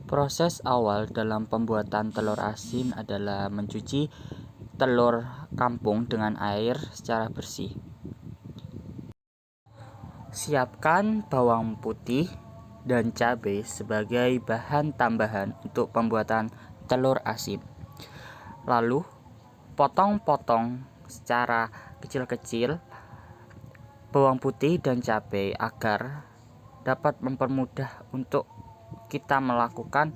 Proses awal dalam pembuatan telur asin adalah mencuci telur kampung dengan air secara bersih. Siapkan bawang putih dan cabai sebagai bahan tambahan untuk pembuatan telur asin. Lalu, potong-potong secara kecil-kecil bawang putih dan cabai agar dapat mempermudah untuk kita melakukan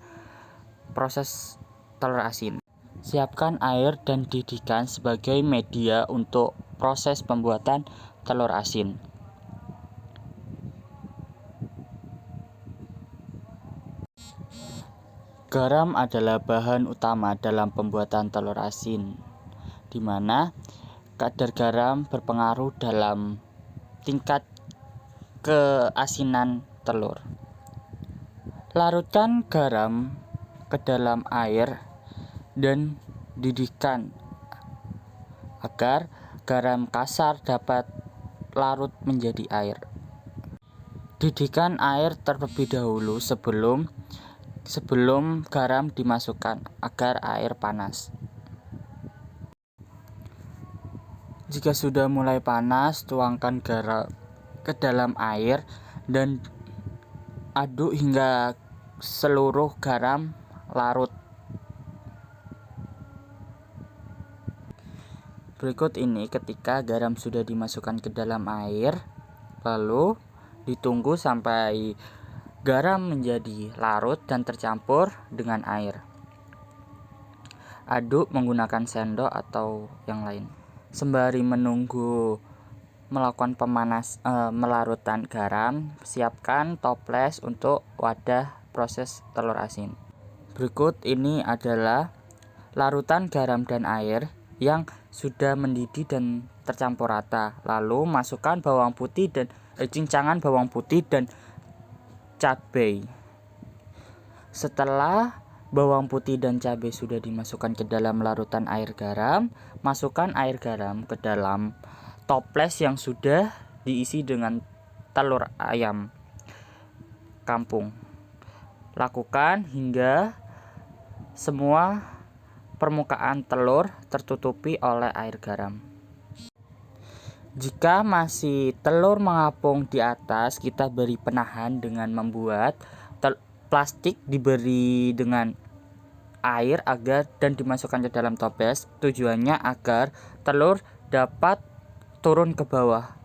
proses telur asin. Siapkan air dan didihkan sebagai media untuk proses pembuatan telur asin. Garam adalah bahan utama dalam pembuatan telur asin, di mana kadar garam berpengaruh dalam tingkat keasinan telur. Larutkan garam ke dalam air dan didihkan agar garam kasar dapat larut menjadi air. Didihkan air terlebih dahulu sebelum garam dimasukkan agar air panas. Jika sudah mulai panas, tuangkan garam ke dalam air dan aduk hingga seluruh garam larut. Berikut ini ketika garam sudah dimasukkan ke dalam air, lalu ditunggu sampai garam menjadi larut dan tercampur dengan air. Aduk menggunakan sendok atau yang lain. Sembari menunggu melakukan melarutan garam, siapkan toples untuk wadah proses telur asin. Berikut ini adalah larutan garam dan air yang sudah mendidih dan tercampur rata. Lalu masukkan bawang putih dan cincangan bawang putih dan cabai. Setelah bawang putih dan cabai sudah dimasukkan ke dalam larutan air garam, masukkan air garam ke dalam toples yang sudah diisi dengan telur ayam kampung. Lakukan hingga semua permukaan telur tertutupi oleh air garam. Jika masih telur mengapung di atas, kita beri penahan dengan membuat plastik diberi dengan air agar dan dimasukkan ke dalam toples. Tujuannya agar telur dapat turun ke bawah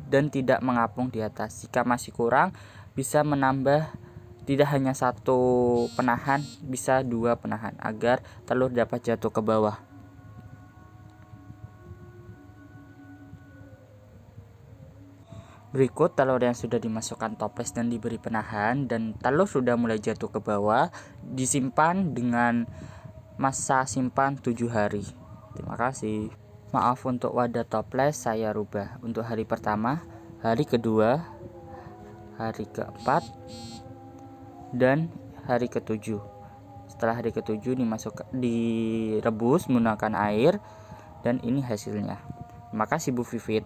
dan tidak mengapung di atas. Jika masih kurang, bisa menambah tidak hanya satu penahan, bisa 2 penahan agar telur dapat jatuh ke bawah. Berikut telur yang sudah dimasukkan toples dan diberi penahan dan telur sudah mulai jatuh ke bawah, disimpan dengan masa simpan 7 hari. Terima kasih. Maaf untuk wadah toples saya rubah untuk hari pertama, hari kedua, hari keempat, dan hari ketujuh. Setelah hari ketujuh direbus menggunakan air dan ini hasilnya. Terima kasih Bu Vivit.